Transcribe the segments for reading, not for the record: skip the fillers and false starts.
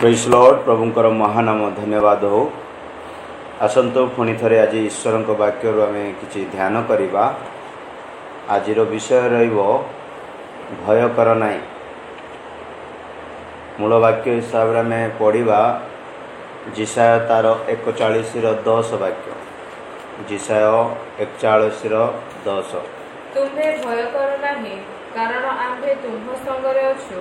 Praise Lord प्रभुंकर Mahanama धन्यवाद हो। आसंतो पुणी थे आज ईश्वर वाक्य आम कि ध्यान करवा। आज विषय भय कर ना। मूल वाक्य हिसाब से आम पढ़ा जिसाय तार 41:10 वाक्य। जिसाय 41:10 तुम्हें भय कर नाही कारण आम्भे तुम्ह संगरे अछु।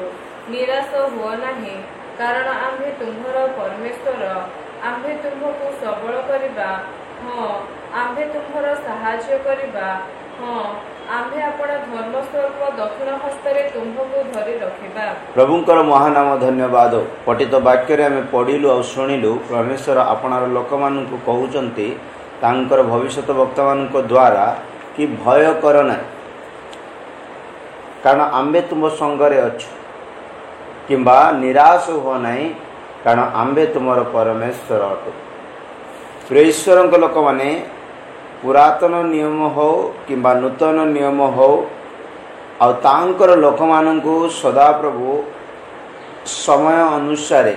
निराश हुआ नहीं कारण आम्भे तुम्हर परमेश्वर। आम्भे तुमको सबल करिबा। हाँ आम्भे तुम्हर साहाय्य करिबा। हाँ आम्भे अपना धर्मस्वरूप दक्षिण हस्तरे तुम्हको धरी रखिबा। प्रभुंकर महानाम धन्यवाद। पठित वाक्य आम पढ़िलु और शुणिलु परमेश्वर आपणार लोक मान कहते तांकर भविष्यत वक्ता मान द्वारा कि भय कर ना कारण आम्बे तुम संगरे अच्छु। किंबा निराश हो नहीं कारण आम्बे तुमर परमेश्वर अटु। ईश्वर लोक माने पुरातन नियम हो किंबा नूतन नियम हो आ तांकर लोक मानंकु सदा प्रभु समय अनुसार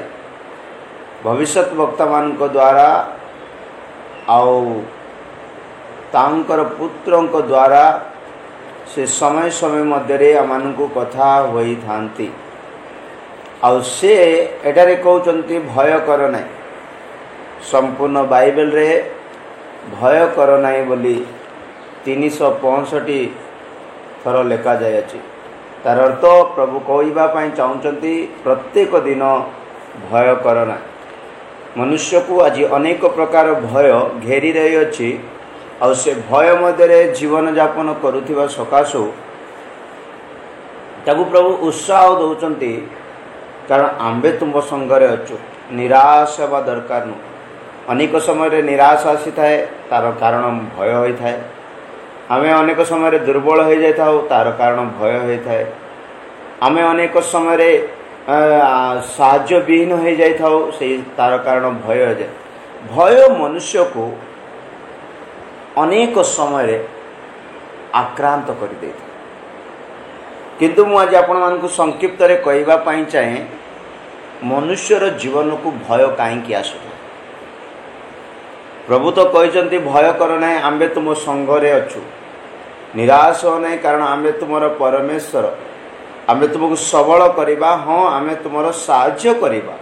भविष्यत वक्ता मान द्वारा आउ तांकर पुत्रंक द्वारा से समय समय मध्य आमानकु कथा होई थांती। आउ से एटारे कहउचंती भय कर ना। संपूर्ण बाइबल रे भय कर ना बोली 365 थर लेखा जाय अछि। तार अर्थ प्रभु कहइबा पई चाहुचंती प्रत्येक दिन भय कर ना। मनुष्य को आज अनेक प्रकार भय घेरी रही अछि और से भय मध्य जीवन यापन करुथिबा सकाशु ताकू प्रभु उत्साह दौचंती कारण आम्बे तुम संगरे अच्छु। निराश होगा दरकार नु। अनेक समय निराश आसी थाए तार कारण भय होई थाए। आमे अनेक समय दुर्बल हो जाता हो तार कारण भय होई थाए। आमे अनेक समय साहाय्य विहीन हो जाता हो से तार कारण भय हो जाए। भय मनुष्य को अनेक समय आक्रांत कर दे। किंतु मु आज आपण मानकु संक्षिप्त रे कहबा पई चाहे मनुष्यर जीवन को भय कहीं आसु। प्रभु तो कहते भय कर ना आम्बे तुम संघरे अच्छु। निराश हो ना कारण आम्बे तुमर परमेश्वर। आम्बे तुमको सबल करवा। हाँ आमे तुमर साहाय्य करवा।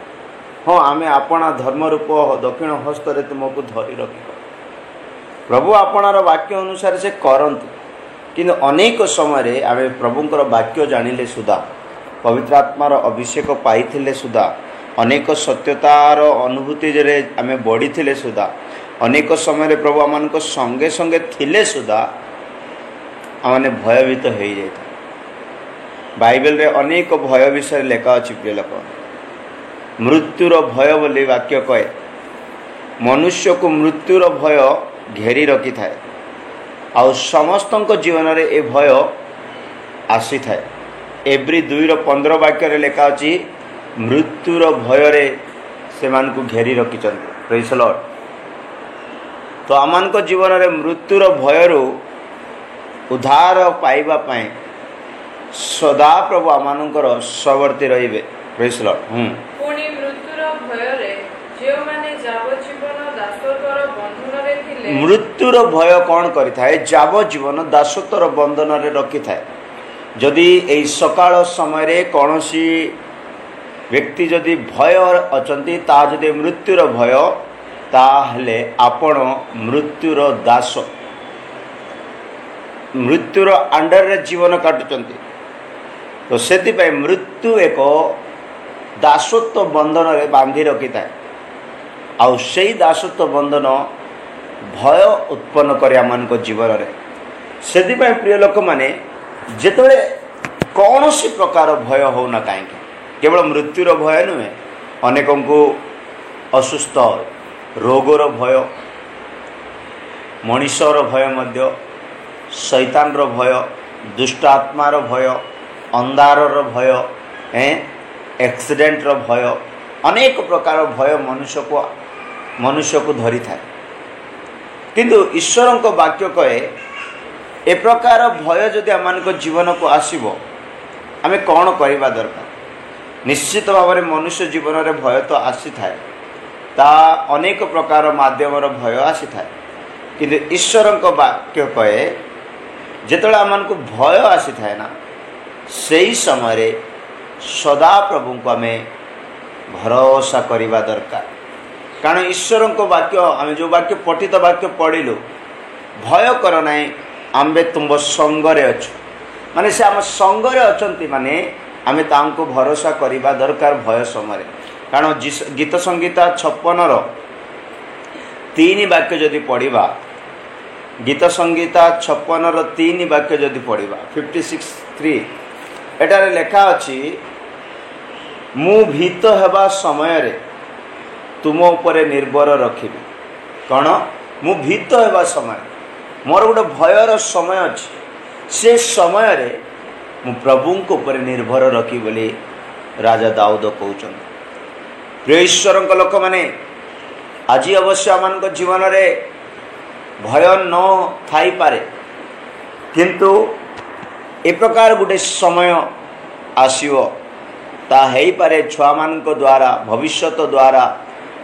हाँ आमे अपना धर्म रूप दक्षिण हस्तरे तुमको धरी रखा। प्रभु आपणार वाक्य अनुसार से करंतु किंतु अनेक समय आमे प्रभुंकर वाक्य जानिले सुधा पवित्र आत्मार अभिषेक पाइथिले सुधा अनेक सत्यतार अनुभूति रे आमे बढ़ी थिले सुधा अनेक समय प्रभु आमान को संगे संगे थिले सुधा आमाने भयभीत हो जाता। बाइबल रे अनेक भय विषय लेखा अछि। प्रिय लोक मृत्युर भय बोली वाक्य कहे मनुष्य को मृत्युर भय घेरी रखी थाए आउ समस्त जीवन रे ए भय आसी थाए। एवरी 2:15 वाक्य रे लेखा अछि मृत्युर भय रे से मान को घेरी रखी चंती। Praise Lord. तो आमान को जीवन रे मृत्युर भय रो उद्धार पाइबा पई सदा प्रभु आमानकर सवर्ती रहिबे। Praise Lord. पुणी मृत्युर भय रे जे माने जावजीवन दासत्वर बंधन रे थिले। मृत्युर भय कौन करि थाए जाव जीवन दासत्वर बंधन रे रखि थाए। जदि एई सकाळ समय रे कोनोसी व्यक्ति जदि भय अचंती ता जदि मृत्युर भय ताहले आपण मृत्युर दास मृत्युर अंडर रे जीवन काटुचंती। तो सेति पय मृत्यु एक दासत्व बंधन रे बांधी रखि थाए। आउ सेई दासत्व बंधन भय उत्पन्न करे आमान को जीवन रे। सेति पय प्रिय लोक माने जेतबे कौन सी प्रकार भय हो ना कहीं केवल मृत्युर भय नुहे अनेक को असुस्थ रोगर भय मनीषर भय मध्य शैतान भय दुष्ट आत्मार भय अंधार भय एक्सीडेंट भय अनेक प्रकार भय मनुष्य को धरी थाए। किंतु ईश्वर को वाक्य कहे ए प्रकार भय जदि आम जीवन को आसब आमे कौन करवा दरकार। निश्चित भाव में मनुष्य जीवन में भय तो आसी थाए ता अनेक प्रकार माध्यम भय आसी थाए किंतु ईश्वर वाक्य कहे जिते आम को भय आसी थाए ना से समय सदा प्रभु को आम भरोसा करवा दरकार कारण ईश्वर को वाक्य आम जो वाक्य पठित वाक्य पढ़िलु भय कर ना आम्बे तुम संगरे अच्छु माने से आम संगरे अछंती माने आम तांको भरोसा करवा दरकार भय समय कारण गीत संगीता 56 वाक्य जदि पढ़ा गीत संगीता 56 वाक्य जदि पढ़ा 56:3 एटार लेखा अच्छी मु भीत हेबा समय रे तुम उपरे निर्भर रखी कौन मु भीत हेबा समय मोर गोटे भयर समय अच्छी से समय रे मु प्रभु ऊपर निर्भर रखी बोली राजा दाऊद कहते प्रिय ईश्वर लोक मैंने आज अवश्य आम जीवन में भय न थाई पारे किंतु ए प्रकार गोटे समय आसीव ता हेई पारे छुआ मान द्वारा भविष्यत द्वारा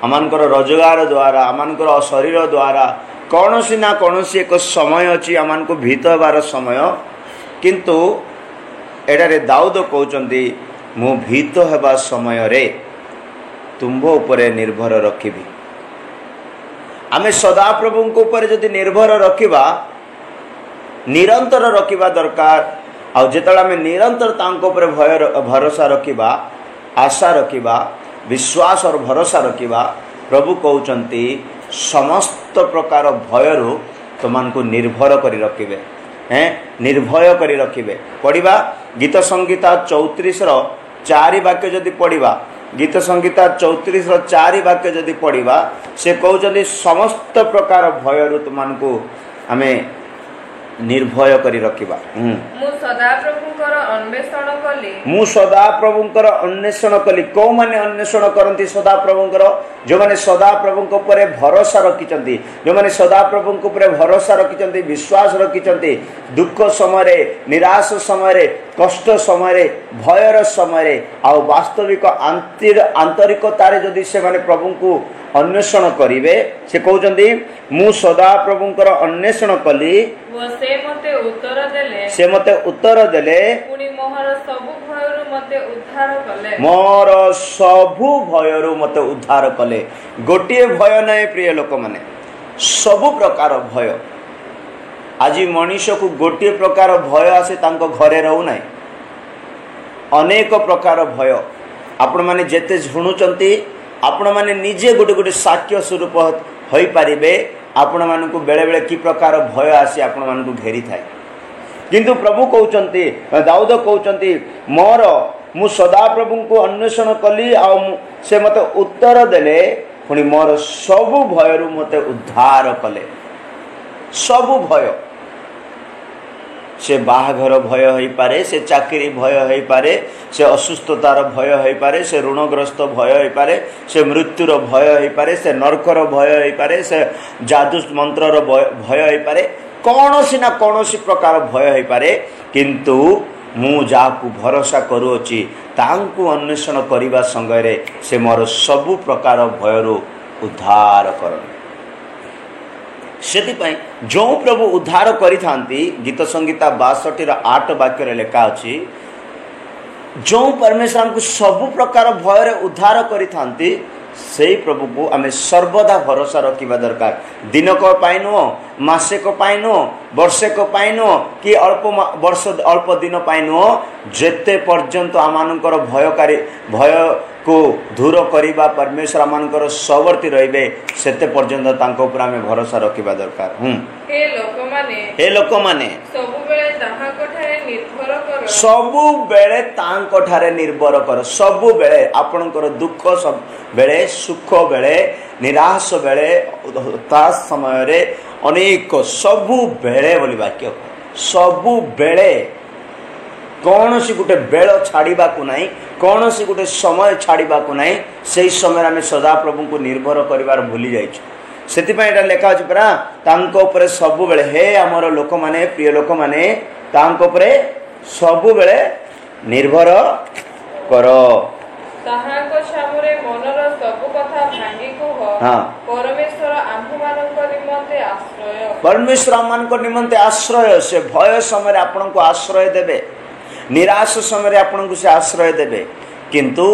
आमर रोजगार द्वारा आमर शरीर द्वारा कौन सी ना कौन सी एक समय अच्छी आम को भीत होबार समय किंतु एडारे दाऊद कहते मु भीत होबा समय रे तुम्भो उपरे निर्भर रखिबी आमे सदा प्रभु को ऊपर जदि निर्भर रखिबा निरंतर रखिबा दरकार आ जेतला आमे निरंतर तांको ऊपर भरोसा रखिबा आशा रखिबा विश्वास और भरोसा रखिबा प्रभु कहउचंती समस्त प्रकार भयरु तुमान को निर्भर करी रखिबे निर्भय करी रखिबे पढ़िबा गीत संगीता 34 वाक्य जदि पढ़िबा गीत संगीता 34 वाक्य जदि पढ़िबा से कहउचंती समस्त प्रकार भयरु तुमान को आमे निर्भय करी रखिबा मु सदा प्रभुंकर अन्वेषण कली को माने अन्वेषण करंती सदा प्रभुंकर जो माने सदा प्रभुंक ऊपर भरोसा रखिचंती जो माने सदा प्रभुंक ऊपर भरोसा रखिचंती विश्वास रखिचंती दुख समय निराश समय कष्ट समय भयर समय आ वास्तविक आंतरिकतार जदि से माने प्रभु को अन्वेषण करिवे से कहउचंती मु सदा प्रभुंकर अन्वेषण कली से मते उत्तर देले मोर सबु भयरु मते उद्धार कले गोटे भय नहीं प्रिय लोक माने सबु प्रकार भय आज मनुष्य को गोटे प्रकार भय आसे तांको घरे रहू ना अनेक प्रकार भय आपण माने जेते शुणुचंती आपण माने निजे गोटे गोटे साक्ष्य स्वरूप हो पारे आपण मान को बेले बेले कि प्रकार भय आसी आपण मान को घेरी थाए किंतु प्रभु कहउचंती दाऊद कहउचंती मोर मु सदा प्रभु को अन्वेषण कली आ से मते उत्तर देले पुणी मोर सबु भयरु मते उद्धार कले सबु भय से बाहाघर भय हो पारे से चाकरी भय हो पारे से असुस्थतार भय हो पारे से ऋणग्रस्त भय हो पारे से मृत्युर भय हो पारे से नरकर भय हो पारे से जादू मंत्रर भय हो पारे कौन सी ना कौन सी प्रकार भय हो पारे किंतु मु जाकू भरोसा करूची तांकू अन्वेषण करने संगे से मोर सबु प्रकार भयरु उद्धार कर से जो प्रभु उद्धार करी गीत संगीता 62:8 वाक्य लेखा अच्छी जो परमेश्वर हमको सबु प्रकार भय उद्धार करी से प्रभु को आम सर्वदा भरोसा रखा दरकार दिनक नुह मसेक नुह वर्षेक नुह कि अल्प दिन नुह जेते पर्यंत आमानकर भयकारी भय को दूर करवा परमेश्वर आमानकर सवर्ती रहिबे सेते पर्यंत तांको ऊपर आमे भरोसा रखा दरकार हे लोक माने सबु बेले तांको ठारे निर्भर कर सबु बेले आपणकर दुख सब बेले सुख बेले निराश बेले ता समय रे अनेक सबु बेले बोली वाक्य सबु बेले कौन सी गोटे बेल छाड़ा को नहीं कौन सी गोटे समय छाड़ा को नहीं से समय आम सदा प्रभु को निर्भर कर भूली जाइछु से लेखा अच्छे परा तांको उपरे सबु बेले हे आमर लोक माने प्रिय लोक माने तांको उपरे सबु बेले निर्भर कर ତାହାଙ୍କ ଛାମୁରେ ମନର ସବୁ କଥା ଭାଙ୍ଗି କୁହ। ହଁ। ପରମେଶ୍ୱର ଆମ୍ଭମାନଙ୍କ ନିମନ୍ତେ ଆଶ୍ରୟ। परमेश्वर आमମାନଙ୍କ निमंते आश्रय से भय समय आपनको आश्रय देबे निराश समय आपनको से आश्रय देबे किंतु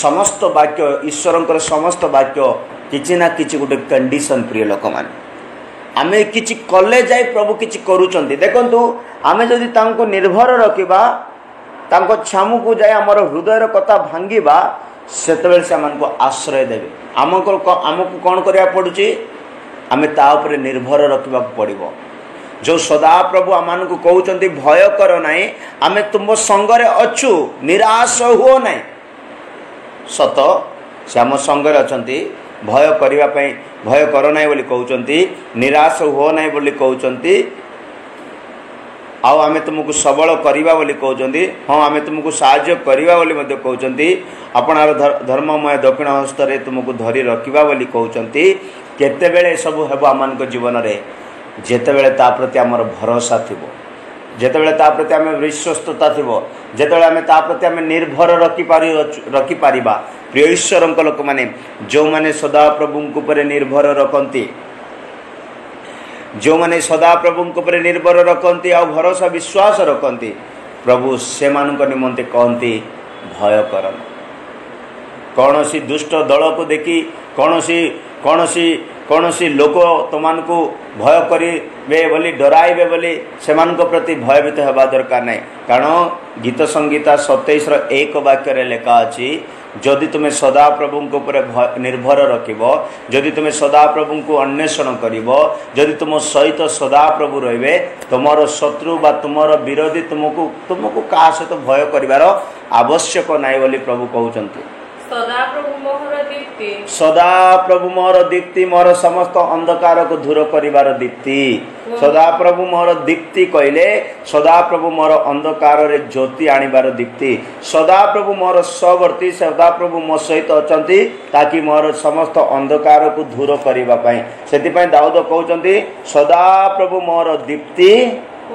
समस्त वाक्य ईश्वरंकर समस्त वाक्य किछि ना किछि गोटे कंडीशन प्रिय लोक मान आमे किछि कले जाय प्रभु किछि करूचंती देखंतु आमे जदि तांको निर्भर रखिबा तांको छामु को जाय हमर हृदयर कथा भांगीबा सेतबेल से हमनको आश्रय देबे हमको कोन करिया पडुची आमे ता ऊपर निर्भर रखिबा पड़िबो जो सदा प्रभु आमानकु कहउचंती भय कर नाही आमे तुम संगरे अछु निराश हो नाही सत से आम संगरे अछंती भय करिबा पई भय कर नाही बोली कहउचंती निराश हो नाही बोली कहउचंती आउ आमे तुमको सबल करिबा बोली कहउचंती हां आमे तुमको सहाय्य करिबा बोली मध्ये कहउचंती आपणार धर्ममय दक्षिण हस्त रे तुमको धरि रखिबा बोली कहउचंती केते बेले सब हेबो आमान को जीवन रे जेते बेले ता प्रति हमर भरोसा थिबो जेते बेले ता प्रति हम विश्वस्तता थिबो जेते बेले हम ता प्रति हम निर्भर रखि पारिबा प्रिय ईश्वरक लोक माने जो माने सदा प्रभु को ऊपर निर्भर रखंती जो माने सदा प्रभु को ऊपर निर्भर रखंती आ भरोसा विश्वास रखंती प्रभु से मानक निमंते कहंती भय करन कौनसी दुष्ट दल को देखी कौनसी लोक तुमको भय करेंगे बोली डराइबे बोली से प्रति भयभीत होगा दरकार नहीं कारण गीत संगीता 27:1 वाक्य लेखा अच्छी जदि तुम्हें सदा प्रभु ऊपर निर्भर रखिब जदि तुम्हें सदा प्रभु को अन्वेषण करिब जदि तुम सहित सदा प्रभु रहिबे तुमर शत्रु बा तुमर विरोधी तुमको क्या सहित भय करिवार आवश्यक नहीं बोली प्रभु कहउचंती सदा प्रभु मोर दीप्ति मोर समस्त अंधकार को दूर करिवार दीप्ति सदा प्रभु मोर दीप्ति कहले सदा प्रभु मोर अंधकार रे ज्योति आनिबार दीप्ति सदा प्रभु मोर सवर्ती सदा प्रभु मो सहित अछंती ताकि मोर समस्त अंधकार को दूर करिबा पई सेति पई दाऊद कहउचंती सदा प्रभु मोर दीप्ति ओ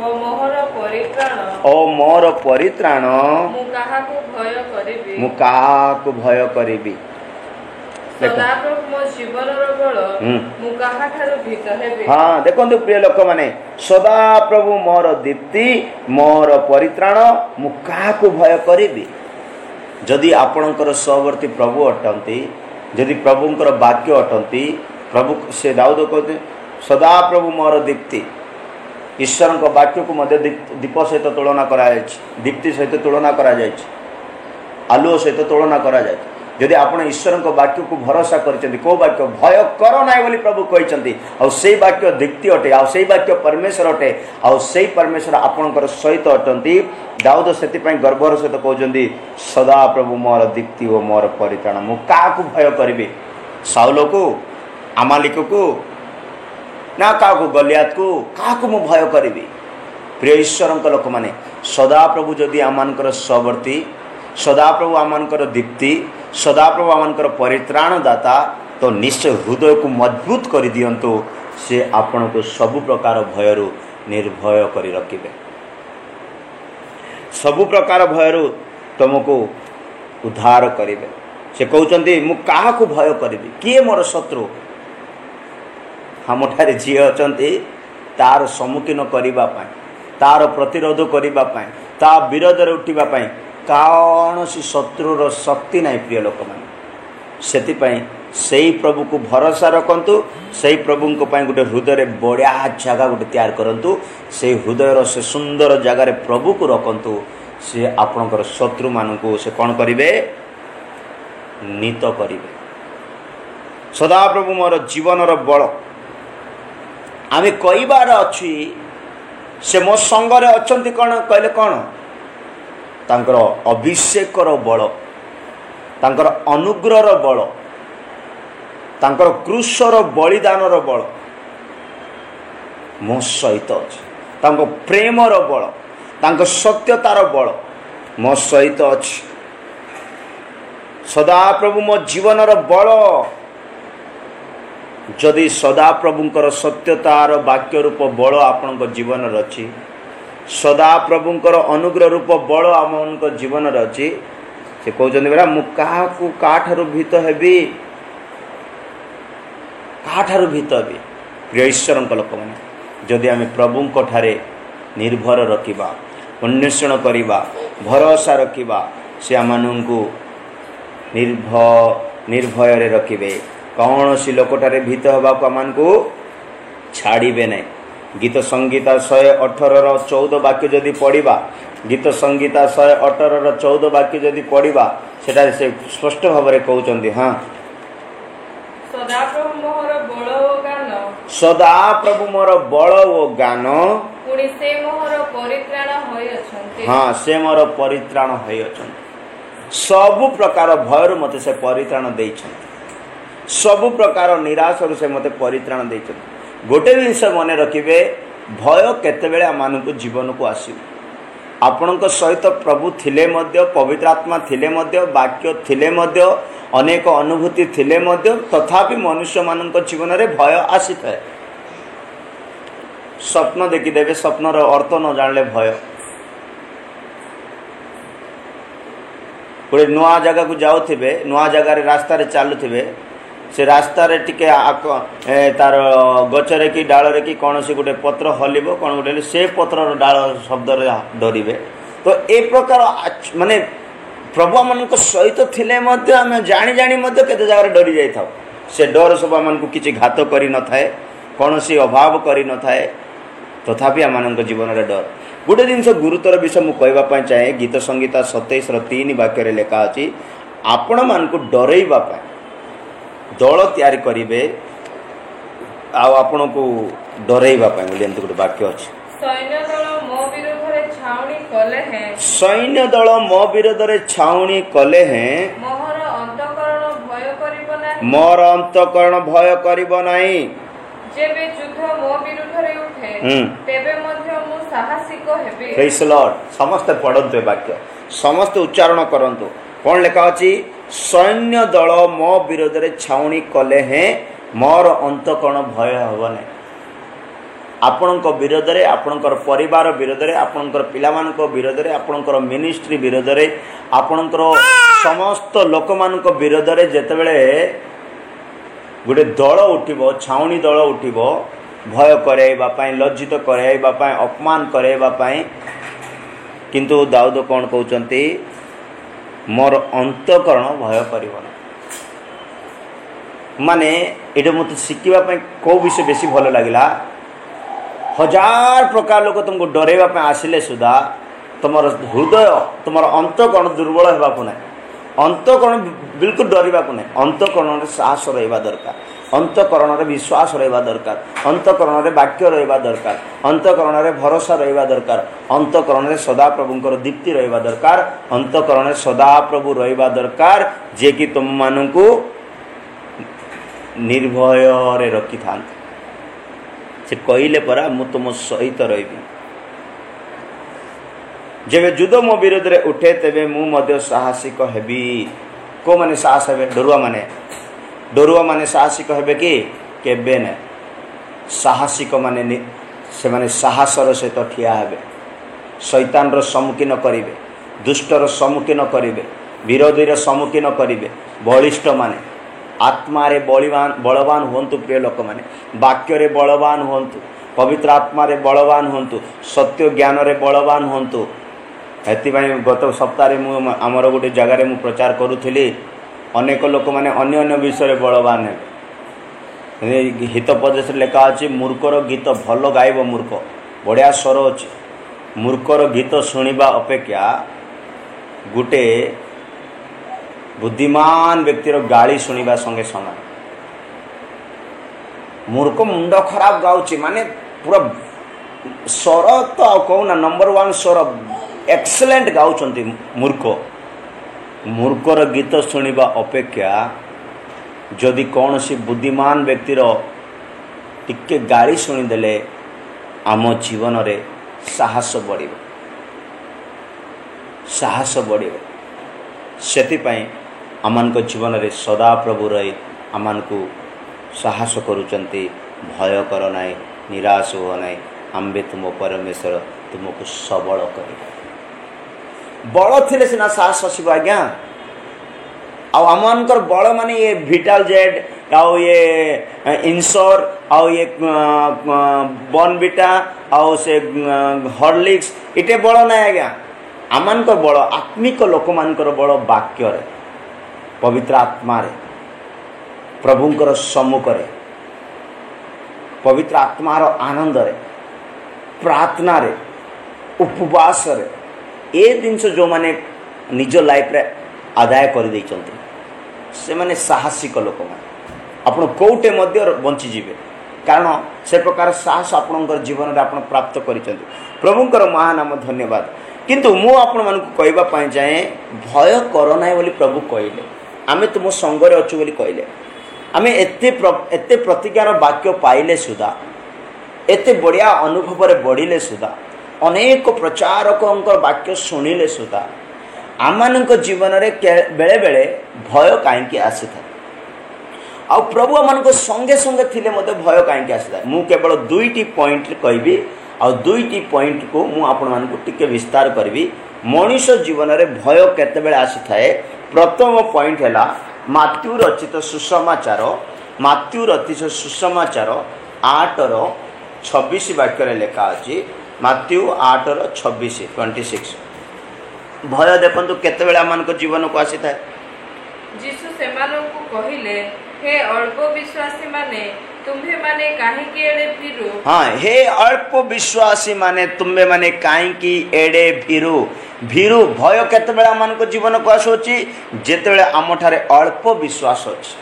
मोर परित्राण मु काहाकु भय करिबी हाँ देखो प्रिय लोक माने सदा प्रभु मोर दीप्ति मोर परित्राण मु काहाकु भय करिबी जदि आपणकर सहवर्ती प्रभु अटंती जदि प्रभुंकर वाक्य अटंती प्रभु से दाऊद कहते सदा प्रभु मोर दीप्ति ईश्वर वाक्य को मध्य दीप सहित तुलना करा दीप्ति सहित तुलना करा आलुओ सहित तुलना करा जदि आपण ईश्वर वाक्य को भरोसा करछन्ती को वाक्य भय कर नाई बोली प्रभु कहते आउ से वाक्य दीप्ति अटे आउ से वाक्य परमेश्वर अटे आउ से परमेश्वर आपणकर सहित अटंती दाऊद से गर्वर सहित कहते सदा प्रभु मोर दीप्ति ओ मोर परित्राण मु काकु भय करिबी साउल को अमालिक को ना क्या गलियात को क्या मु भय करी प्रिय ईश्वर लोक मैंने सदा प्रभु जदि आमर सवर्ती सदा प्रभु आमर दीप्ति सदा प्रभु आमर परित्राण दाता तो निश्चय हृदय को मजबूत कर दियंतु से आपण को सबु प्रकार भयरु निर्भय करी रखिबे सबु प्रकार भयरु तुमको उद्धार करिवे से कहउचंती मु काहा को भय करिबी किए मोर शत्रु हमठारे जी अचंती तार सम्मुखीन करिबा पाई तार प्रतिरोध करिबा पाई ता विरोध रे उठिबा पाई कौनसी शत्रुर शक्ति नहीं प्रिय लोक मान सेति पाई सेई प्रभु को भरोसा रखंतु सेई प्रभु को पाई गोटे हृदय बढ़िया जगह गोटे तैयार करंतु से हृदय से सुंदर जगार प्रभु को रखंतु से आपणकर शत्रु मानू से कौन करिवे नीत करिवे सदा प्रभु मोर जीवनर बल आमे कईबार अच्छी से मो संगरे अछंती कौन कहले कौन तांकर अभिषेकर बल तांकर अनुग्रहर बल तांकर क्रूसर बलिदानर बल मो सहित अछि तांको प्रेमर बल तांको सत्यतार बल मो सहित अछि सदा प्रभु मो जीवनर बल जदि सदा प्रभुंकर सत्यतार वाक्य रूप बल आपण जीवन अच्छी सदा प्रभुंकर अनुग्रह रूप बल आम जीवन अच्छी से कहते परा मु काठारू भीत हेबी काठारू भीत हेबी। प्रिय ईश्वर लोक मैंने जदि आम प्रभु ठारे निर्भर रखा अन्वेषण करवा भरोसा रखा से आम निर्भय रखिए कौन सी लोकटारे भीत हवा आम को छाड़े ना। गीत संगीता 118:14 वाक्य जदि पढ़ा गीत संगीता 118:14 वाक्य जदि पढ़ा सेटा से स्पष्ट भाव में कहते हाँ सदाप्रभु मोर बल ओ गान सदा प्रभु मोर बल ओ गान पुणी से मोर परित्राण होय अछंती। हाँ से मोर परित्राण होय अछंती। सबु प्रकार भयर मते से परित्राण देइछंती सबु प्रकार निराश से मते परित्राण देइछंती। गोटे जिनस मन रखिए भय केतेबेले आमानकु जीवन को आसीबो आपणक सहित प्रभु थिले मध्य पवित्र आत्मा थिले मध्य वाक्य थिले मध्य अनेक अनुभूति थिले मध्य तथापि मनुष्य मानक जीवन रे भय आसी थाए। स्वप्न देखिदेवे स्वप्नर अर्थ न जानले भय गोटे नुआ जगह को जाउथिबे नुआ जगह रे रास्ता रे चालुथिबे से रास्ता रे टिके तार गचरे कि डाल रे कि कौन सी गोटे पत्र हलिबो कौन गोटे से पत्र डाल शब्द रे डरिबे। तो ए प्रकार माने प्रभु मान सहित थिले मध्य आम जानी जानी मध्य केते जगह डरी जाई थाउ से डर सब आम को किछि घात करि न थाए कौन सी अभाव करि न थाए तथापि आम जीवन रे डर। गोटे जिनस गुरुतर विषय मु कहबा पय चाहे गीत संगीता 27:3 वाक्य रे लेखा अछि आपण मान को डरैबा पय दल तैयारी करिवे आपण को डरैबा पय बोली एंत गोटे वाक्य अछि सैन्य दल मो विरोध रे छावनी कले हैं सैन्य दल मो विरोध रे छावनी कले हैं मोहर अंतःकरण भय करिबो नाही मोर अंतःकरण भय करिबो नाही। जेबे युद्ध मो विरुद्ध रे उठे तेबे मध्य मु साहसिक हेबे। प्रेज द लॉर्ड समस्त पढ़ंतु वाक्य समस्त उच्चारण करंतु कौन लेखा अछि सैन्य दल मो विरोध रे छावनी कले हैं मोर अंतःकरण भय हबो नै। आपणक विरोध रे आपणकर परिवार विरोध रे आपणकर पिलामानक विरोध रे आपणकर मिनिस्ट्री विरोध रे आपणकर समस्त लोकमानक विरोध रे जेतेबेले गोटे दल उठिबो छावनी दल उठिबो भय कराइबा पई लज्जित कराइबा पई अपमान कराइबा पई किंतु दाऊद कौन कहउचंती मोर अंतःकरण भय करिबो ना। माने एटा मते शिखिबा पई को विषय बेसी भलो लागिला हजार प्रकार लोक तुमको डरेबा पई आसिले सुधा तुमर हृदय तुमर अंतःकरण दुर्बल हेबा को ना अंतःकरण बिल्कुल डरिबा को ना अंतःकरण रे साहस रहबा दरकार अंतःकरण रे विश्वास रहबा दरकार अंतःकरण रे वाक्य रहबा दरकार अंतःकरण रे भरोसा रहबा दरकार अंतःकरण रे सदा प्रभुंकर दीप्ति रहबा दरकार अंतःकरण रे सदा प्रभु रहबा दरकार जे कि तुम मानकु निर्भय रे रखि थान से कहिले परा मु तुम सहित रहिबी जेबे युद्ध मो विरोध रे उठे तेबे मु मध्य साहसिक हेबी। को माने साहस हेबे डरुआ माने साहसिक हेबे कि केबे ने साहसिक माने से माने साहसर सहित ठिया हेबे शैतान रो सम्मुखीन करिवे दुष्टर सम्मुखीन करिवे विरोधी रो सम्मुखीन करिवे बलिष्ठ माने आत्मा रे बलवान हुंतु। प्रिय लोक माने वाक्य रे बलवान हुंतु पवित्र आत्मा रे बलवान हुंतु सत्य ज्ञान रे बलवान हुंतु। एतिबाई गत सप्ताह रे आमर गोटे जगार मु प्रचार करूथली अनेक लोक माने अन्य अन्य विषय बलवान है हितोपदेश लेखा अच्छी मूर्खर गीत भल गाइब मूर्ख बढ़िया स्वर अच्छी मूर्खर गीत शुणा अपेक्षा गोटे बुद्धिमान व्यक्तिर गाली शुणा संगे समान। मूर्ख मुंड खराब गाउची माने पूरा स्वर तो कहूना नंबर 1 स्वर एक्सेलेंट गाउचंती मूर्ख मूर्खर गीत शुणा अपेक्षा जदि कौन सी बुद्धिमान व्यक्तिर टिके गाली शुणीदेले आम जीवन रे साहस बढ़ से आमान को जीवन रे सदा प्रभु रही आमान को साहस करुचंती भय कर नाई निराश हो नाई आम्बे तुम परमेश्वर तुमको सबल कर बल थिले सिना साहस आसब आज्ञा आमर बल मान ये विटाल जेड आउ ये इनसोर आउ ये बॉर्नविटा आउ से हॉर्लिक्स इटे बल ना आज्ञा आमर बल आत्मिक लोक मानकर बल वाक्य पवित्र आत्मा रे प्रभुंकर सम्मुख रे पवित्र आत्मार आनंद रे प्रार्थना रे उपवास रे ए जिनस जो माने निज लाइफ रे आदाय कर देइचंती से माने साहसिक लोक माने आपण कोउटे मध्य बंची जीवे कारण से प्रकार साहस आपणकर जीवन रे आपण प्राप्त करिसंती प्रभुंकर महानाम धन्यवाद किंतु मु आपण मान को कहबा पई जाए भय कर नाही बोली प्रभु कहले आमे तुम संग रे अछु बोली कहले आमे एते प्रतिज्ञार वाक्य पाइले सुधा एते बढ़िया अनुभव रे बढ़िले सुधा अनेक प्रचारकंकर वाक्य शुणिले सुधा आमानक जीवन रे बेले बेले भय काहेकि आसी था आ प्रभु आमानक संगे संगे थिले मते भय काहेकि आसी था मु केवल दुईटी पॉइंट कहबी आ दुईटी पॉइंट को मु आपण मानक टिके विस्तार करबी मनुष्य जीवन रे भय केते बेले आसी थाए प्रथम पॉइंट हैला मात्यु रचित सुसमाचार मात्यु रचित सुसमाचार 8:26 वाक्य लेखा अछि मात्यु 8:26 भय देखंतु केते बेला मानक जीवन को आसी थाए जीसु सेमानंकु कहिले हे अल्प विश्वासी माने तुम्हे माने काहे की एडे भीरु हां हे अल्प विश्वासी माने तुम्हे माने काहे की एडे भीरु भीरु भय केते बेला मानक जीवन को आसोची जेते बेला आम ठारे अल्प विश्वास अछि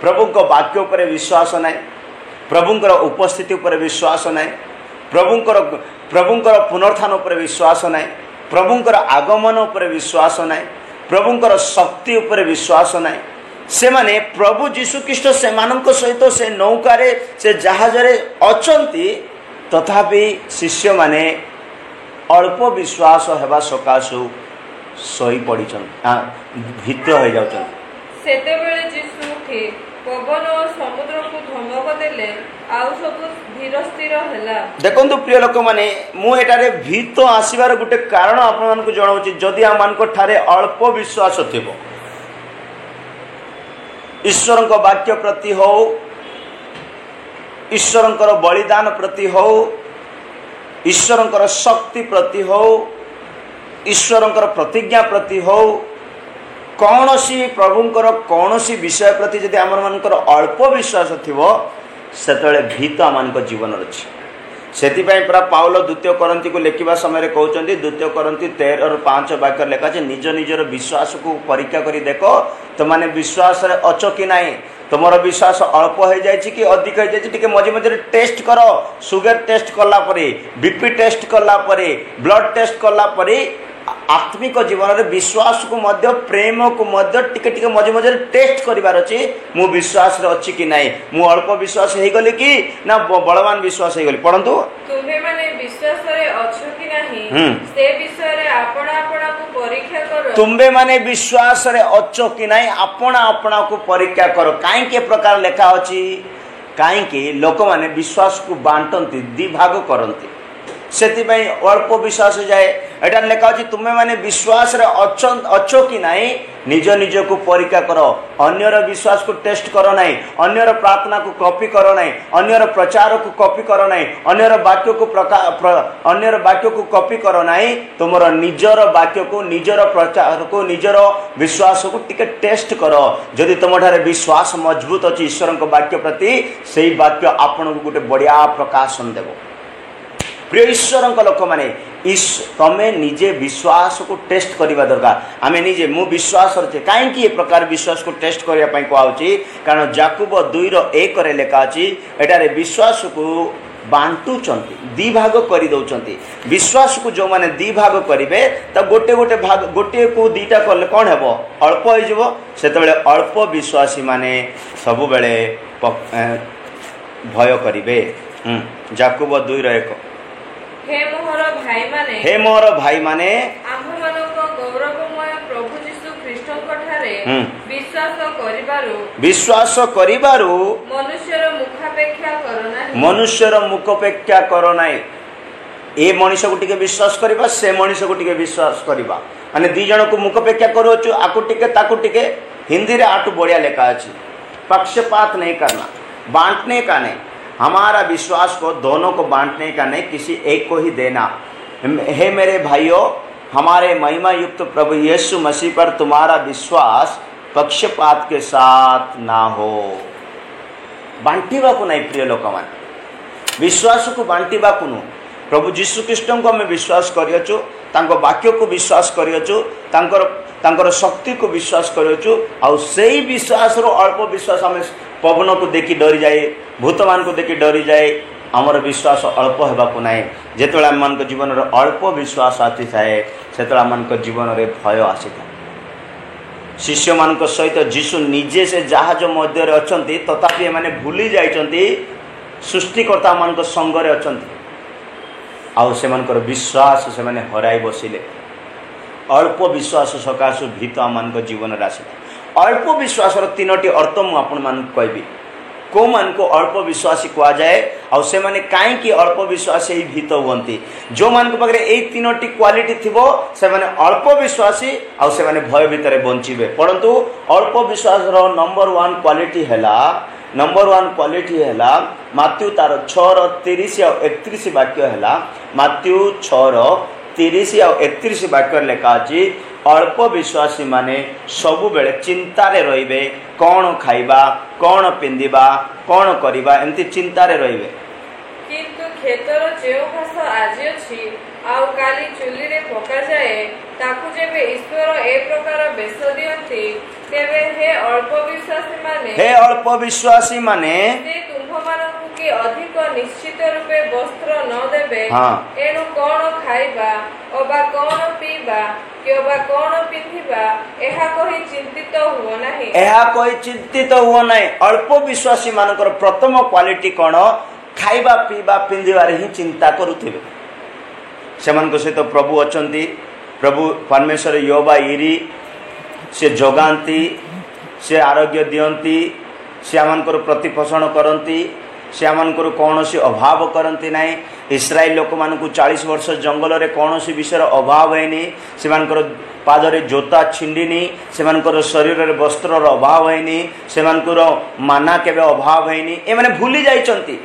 प्रभुको वाक्य ऊपर विश्वास नै प्रभुंकर उपस्थिति ऊपर विश्वास नै प्रभुंकर पुनरुत्थान ऊपर विश्वास नै प्रभुंकर आगमन ऊपर विश्वास नै प्रभुंकर शक्ति ऊपर विश्वास नै से माने प्रभु जीशु ख्रीष्ट से मानक सहित से नौकारे से जहाज रे अचंती तथापि शिष्य माने अल्प विश्वास हेबा सकाशु सही पड़ीछन भीत हो जाउछन सेते बेले जीशु उठी पवन और समुद्र को धमक देले आउ सब धीर स्थिर होला देखंतु प्रिय लोक माने मु एटारे भीत आसीबार गुटे कारण आपन मान को जणाउची जदि हम मान को ठारे अल्प विश्वास थिबो ईश्वरक वाक्य प्रति हो ईश्वरकर बलिदान प्रति हो ईश्वरकर शक्ति प्रति हो ईश्वरकर प्रतिज्ञा प्रति हो कौन सी प्रभुंकर कौन सी विषय प्रति जदि आम मानकर अल्प विश्वास थिबो सेतले भीत आम जीवन अच्छी से पूरा पाउल द्वितीय करंती को लिखा समय कहते द्वितीय करंती 13:5 वाक्य लेखा निज निजर विश्वास को परीक्षा करी देख तो माने विश्वास अच कि नाई तुमर विश्वास अल्प हो जाए कि अधिक हो जाए मझे मझे टेस्ट कर सुगर टेस्ट कला बीपी टेस्ट कला ब्लड टेस्ट कला आत्मिक जीवन में विश्वास को मध्य प्रेम को मध्य टिके टिके मझे मझे टेस्ट करिवार अछि मु विश्वास रे अछि कि नाही मु अल्प विश्वास हे गली कि ना बलवान विश्वास हे गली पढंतु तुम्हे माने विश्वास रे अछि कि नाही से विषय रे आपना आपना को परीक्षा करो तुम्हे माने विश्वास रे अछि कि नाही आपना आपना को परीक्षा करो काई के प्रकार लेखा अछि काई के लोक माने विश्वास को बांटंती दि भाग करंती सेति पई अल्प विश्वास जाए एटा लेखा अछि तुमे माने विश्वास रे अच्छो कि नाही निज निज को परीक्षा करो अन्यर विश्वास को टेस्ट करो नाही अन्यर प्रार्थना को कॉपी करो नाही अन्यर प्रचार को कॉपी करो नाही अन्यर वाक्य को कॉपी करो नाही तुमरो निजर वाक्य को निजर प्रचार को निजर विश्वास को टिके टेस्ट करो जदि तुमठारे विश्वास मजबूत अछि ईश्वर को वाक्य प्रति सेही वाक्य आपन को गुटे बढ़िया प्रकाशन देबो प्रिय ईश्वर लोक मैंने तमें निजे विश्वास को टेस्ट करवा दरकार आम निजे मु विश्वास अच्छे कहीं प्रकार विश्वास को टेस्ट करने कहूँ कारण याकूब 2:1 लेखा अच्छी एटारे विश्वास को बांटुचंती दी भाग कर दौरान विश्वास को जो मैंने दी भाग करेंगे तो गोटे गोटे भाग गोटे को दीटा कले कौन हे अल्प हो अल्प विश्वासी माने सब बेले भय करेंगे याकूब 2:1 हे मोर भाई माने आम्भमानक गौरवमय प्रभु जीशु ख्रीष्टଙ୍କ ठारे विश्वास करिबारु मनुष्यर मुखापेक्षा करो नाही ए मनुष्य को टिके विश्वास करिबा से मनुष्य को टिके विश्वास करिबा माने दी जन को मुखपेक्षा करूँ आकु टिके ताकु टिके हिंदी रे आटू बढ़िया लेखा अच्छी। पक्षपात नहीं करना, बांटने का नहीं, हमारा विश्वास को दोनों को बांटने का नहीं, किसी एक को ही देना। हे मेरे भाइयों, हमारे महिमा युक्त प्रभु यीशु मसीह पर तुम्हारा विश्वास पक्षपात के साथ ना हो। बांटिबा को नहीं प्रिय लोक मान, विश्वास को बांटिबा को नु। प्रभु जीशु ख्रीष्ट को आम विश्वास करियचु, तांको वाक्य को विश्वास करियचु, तांकर शक्ति को विश्वास करियचु। आ सेही विश्वास रो अल्प विश्वास आम पवन को देखि डरी जाए, भूत मान को देखि डरी जाए। आमर विश्वास अल्प हेबा को नहीं। जेतबेले आम मान जीवन रे अल्प विश्वास आती थाए, सेतबेले आम मान जीवन रे भय आसी थाए। शिष्य मान सहित जीशु निजे से जहाज मध्य अछंती, तथापि एमाने भूली जाइछंती सृष्टिकर्ता मान संगरे अछंती। आउ सेमानकर विश्वास से माने हराई बसिले। अल्प विश्वास सकाशु भीत आम जीवन राशि। अल्प विश्वास तीनोटी अर्थ मु आपण मान कहबी। को मान को अल्प विश्वासी कह जाए, आउ से माने काईकि अल्प विश्वासी भीत हुंती। जो मान को पाखरे एई तीनोटी क्वालिटी थिबो से माने अल्प विश्वासी, आउ से माने भय भितरे बंचिबे। परंतु अल्प विश्वास रो नंबर 1 क्वालिटी हैला मात्यु तार 6:30 और 31 वाक्य हैला। मात्यु 6:30 और 31 वाक्य लेखा अछि, अल्प विश्वासी माने सबु बेले चिंता रे रहिबे, कौन खाइबा, कौन पिंदिबा, कौन करिबा, एमती चिंता रे रहिबे। किंतु खेतर जेउ घास आज अछि आउ काली चुली रे पका जाए, ताकु जेबे ईश्वर ए प्रकार बेस दियंती, तेबे हे अल्प विश्वासी माने से तुममानकु कि अधिक निश्चित रूपे वस्त्र न देबे। एनु कौन खाइबा अबा कौन पीबा कि अबा कौन पिंधिबा, एहा कहि चिंतित हुओ नाही। अल्प विश्वासी मानकर प्रथम क्वालिटी कौन? खाइबा पीबा पिंधिबारे ही चिंता करुथिबे। सेमान सहित प्रभु अछंती, प्रभु परमेश्वर योबा इरी, से जगांती, से आरोग्य दियंती, से आमनकर प्रतिपोषण करती, से आमनकर कौन सी अभाव करती नहीं। इस्राएल लोक मानकु 40 वर्ष जंगल रे कौन सी विषय अभाव हैनी, से मानकर पादरे जोता छिंडिनी, से मानकर शरीर रे वस्त्र अभाव हैनी, से मानकर माना केबे अभाव हैनी। ए माने भूली जाइचंती।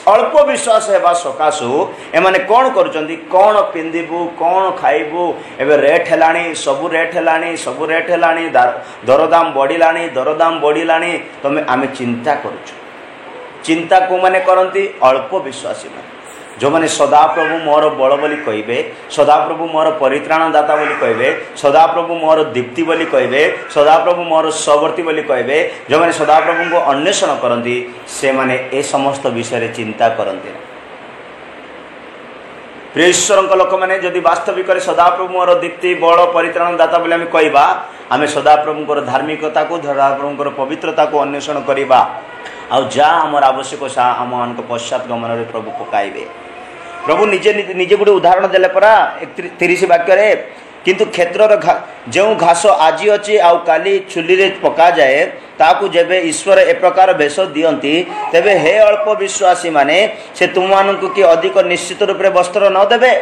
अल्प विश्वास हेबा सकाशु एमाने कौन करुचंती, कौन पिंधिबू, कौन खाइबू, एबे रेट हेलाणी, सबु रेट हेलाणी, दरदाम बढ़िलाणी, तमे आमे चिंता करुछु। चिंता को माने करंती अल्प विश्वासी माने, जो माने सदा प्रभु मोर बल बोली कहबे, सदा प्रभु मोर परित्राण दाता बोली कहबे, सदा प्रभु मोर दीप्ति बोली कहबे, सदा प्रभु मोर सवर्ती बोली कहबे। जो माने सदा प्रभु को अन्वेषण करंती, से माने ए समस्त विषय चिंता करंती। प्रिय ईश्वर लोक मैंने जदि वास्तविक सदा प्रभु मोर दीप्ति बल परित्राण दाता बोली आम कहवा, आम सदा प्रभुंर धार्मिकता को, सदा प्रभुंर पवित्रता को अन्वेषण करवा। आउ जा आमर आवश्यक सा आम मान पश्चात गमन रे प्रभु पकाइबे। प्रभु निजे निजे गोटे उदाहरण देले परा 30 वाक्य रे, किंतु क्षेत्र जो घास आज अच्छी आउ काली चुली रे पका जाए, ताकू जेबे ईश्वर ए प्रकार बेश दियंती, तेबे हे अल्प विश्वासी माने से तुम मानकु कि अधिक निश्चित रूप से वस्त्र न देबे।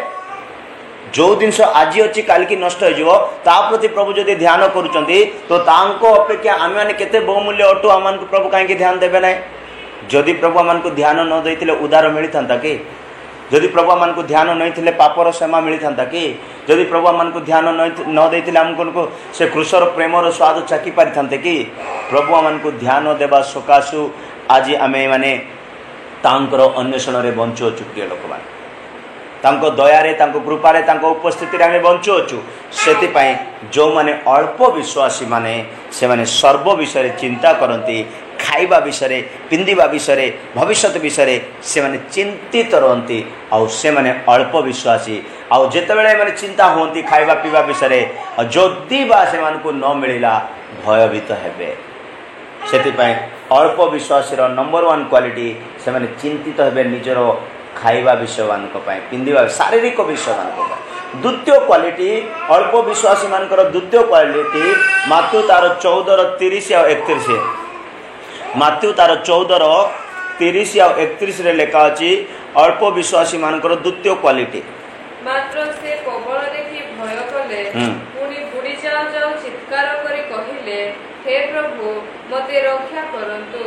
जो जिनस आज अच्छी काल की नष्ट हो प्रति प्रभु जदि ध्यान करुचंती, तो तांको अपेक्षा आम मैंने केते बहुमूल्य अटू आम प्रभु कहीं ध्यान देवे ना। जदि प्रभु आम ध्यान न देते उदार मिली था कि, जदि प्रभु आम ध्यान नहीं पापर क्षमा मिली था कि, जदि प्रभु आम ध्यान न देते आमको से क्रूसर प्रेमर स्वाद चाकी पारि था कि। प्रभु आम ध्यान देवा सकाशु आज आम मैंने तांकर अन्वेषण रे बंचुअछु। प्रिय लोक मैंने तांको दयारे, तांको कृपारे, तांको उपस्थिति रे आमे बंचुअछु। सेतिपाई जो माने अल्प विश्वासी माने से माने सर्व विषय चिंता करती, खाइबा विषय, पिंधिबा विषय, भविष्य विषय से माने चिंतित रहती। आउ से माने अल्प विश्वासी आउ जेतेबेले माने चिंता होती खाइबा पीवा विषय, जदि बा से मानकु न मिलिला भयभीत हेबे। सेतिपाई अल्प विश्वासी रो नंबर 1 क्वालिटी से माने चिंतित हेबे निजर खाइबा विषय मान पिंधिबा शारीरिक विषय मान। द्वितीय क्वालिटी अल्प विश्वासी मानकर द्वितीय क्वालिटी मात्यु तार 14:30 और 31। मात्यु तार 14:30 और 31 रे लेखा अछि अल्प विश्वासी मानकर द्वितीय क्वालिटी। मात्र से प्रबल देखि भय कले ଯାଉ ଯାଉ ଚିତ୍କାର କରି କହିଲେ, ହେ ପ୍ରଭୁ, ମୋତେ ରକ୍ଷା କରନ୍ତୁ।